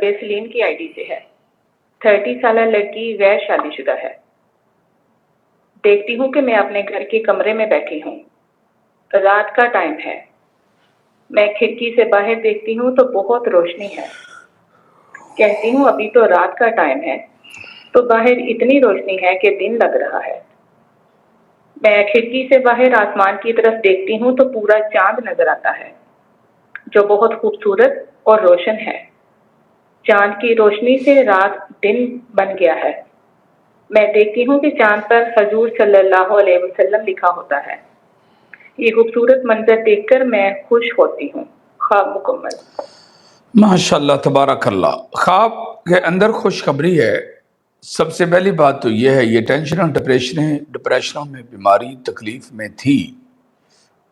طلب سلیم کی I D سے ہے۔ 30 سالہ لڑکی غیر شادی شدہ ہے۔ دیکھتی ہوں کہ میں اپنے گھر کے کمرے میں بیٹھی ہوں۔ رات کا ٹائم ہے۔ میں کھڑکی سے باہر دیکھتی ہوں تو بہت روشنی ہے۔ کہتی ہوں ابھی تو رات کا ٹائم ہے، تو باہر اتنی روشنی ہے کہ دن لگ رہا ہے۔ میں کھڑکی سے باہر آسمان کی طرف دیکھتی ہوں تو پورا چاند نظر آتا ہے، جو بہت خوبصورت اور روشن ہے۔ چاند کی روشنی سے رات دن بن گیا ہے۔ میں دیکھتی ہوں کہ چاند پر حضور صلی اللہ علیہ وسلم لکھا ہوتا ہے۔ یہ خوبصورت منظر دیکھ کر میں خوش ہوتی ہوں۔ خواب مکمل۔ ماشاءاللہ تبارک اللہ۔ خواب کے اندر خوشخبری ہے۔ سب سے پہلی بات تو یہ ہے، یہ ٹینشن اور ڈپریشنوں میں، بیماری تکلیف میں تھی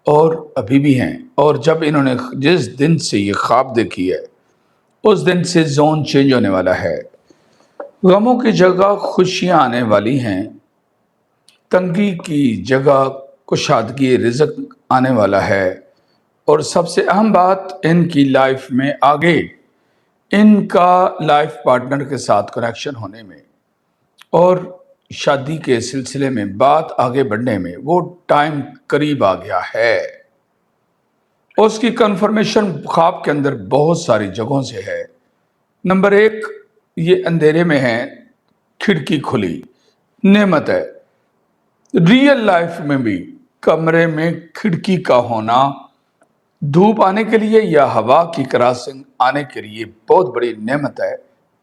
اور ابھی بھی ہیں، اور جب انہوں نے جس دن سے یہ خواب دیکھی ہے اس دن سے زون چینج ہونے والا ہے۔ غموں کی جگہ خوشیاں آنے والی ہیں، تنگی کی جگہ کشادگی رزق آنے والا ہے، اور سب سے اہم بات ان کی لائف میں آگے ان کا لائف پارٹنر کے ساتھ کنیکشن ہونے میں اور شادی کے سلسلے میں بات آگے بڑھنے میں وہ ٹائم قریب آ گیا ہے۔ اس کی کنفرمیشن خواب کے اندر بہت ساری جگہوں سے ہے۔ نمبر 1، یہ اندھیرے میں ہے، کھڑکی کھلی، نعمت ہے۔ ریئل لائف میں بھی کمرے میں کھڑکی کا ہونا دھوپ آنے کے لیے یا ہوا کی کراسنگ آنے کے لیے بہت بڑی نعمت ہے۔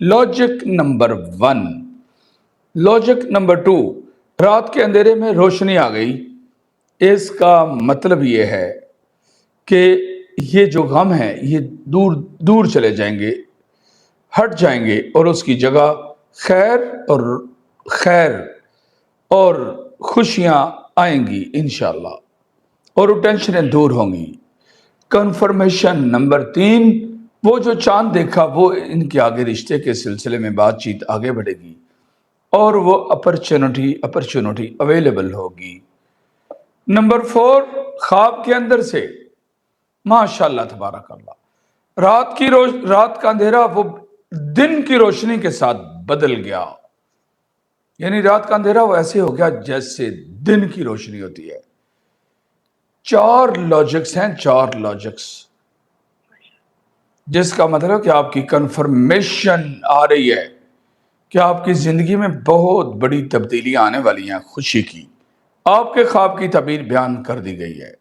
Logic number 1۔ لاجک نمبر 2، رات کے اندھیرے میں روشنی آ گئی۔ اس کا مطلب یہ ہے کہ یہ جو غم ہے یہ دور دور چلے جائیں گے، ہٹ جائیں گے، اور اس کی جگہ خیر اور خوشیاں آئیں گی انشاءاللہ، اور وہ ٹینشنیں دور ہوں گی۔ کنفرمیشن نمبر 3، وہ جو چاند دیکھا وہ ان کے آگے رشتے کے سلسلے میں بات چیت آگے بڑھے گی اور وہ اپرچونٹی اویلیبل ہوگی۔ نمبر 4، خواب کے اندر سے ماشاءاللہ تبارک اللہ رات کا اندھیرا وہ دن کی روشنی کے ساتھ بدل گیا، یعنی رات کا اندھیرا وہ ایسے ہو گیا جیسے دن کی روشنی ہوتی ہے۔ 4 لاجکس ہیں، 4 لاجکس، جس کا مطلب کہ آپ کی کنفرمیشن آ رہی ہے کہ آپ کی زندگی میں بہت بڑی تبدیلیاں آنے والی ہیں، خوشی کی۔ آپ کے خواب کی تعبیر بیان کر دی گئی ہے۔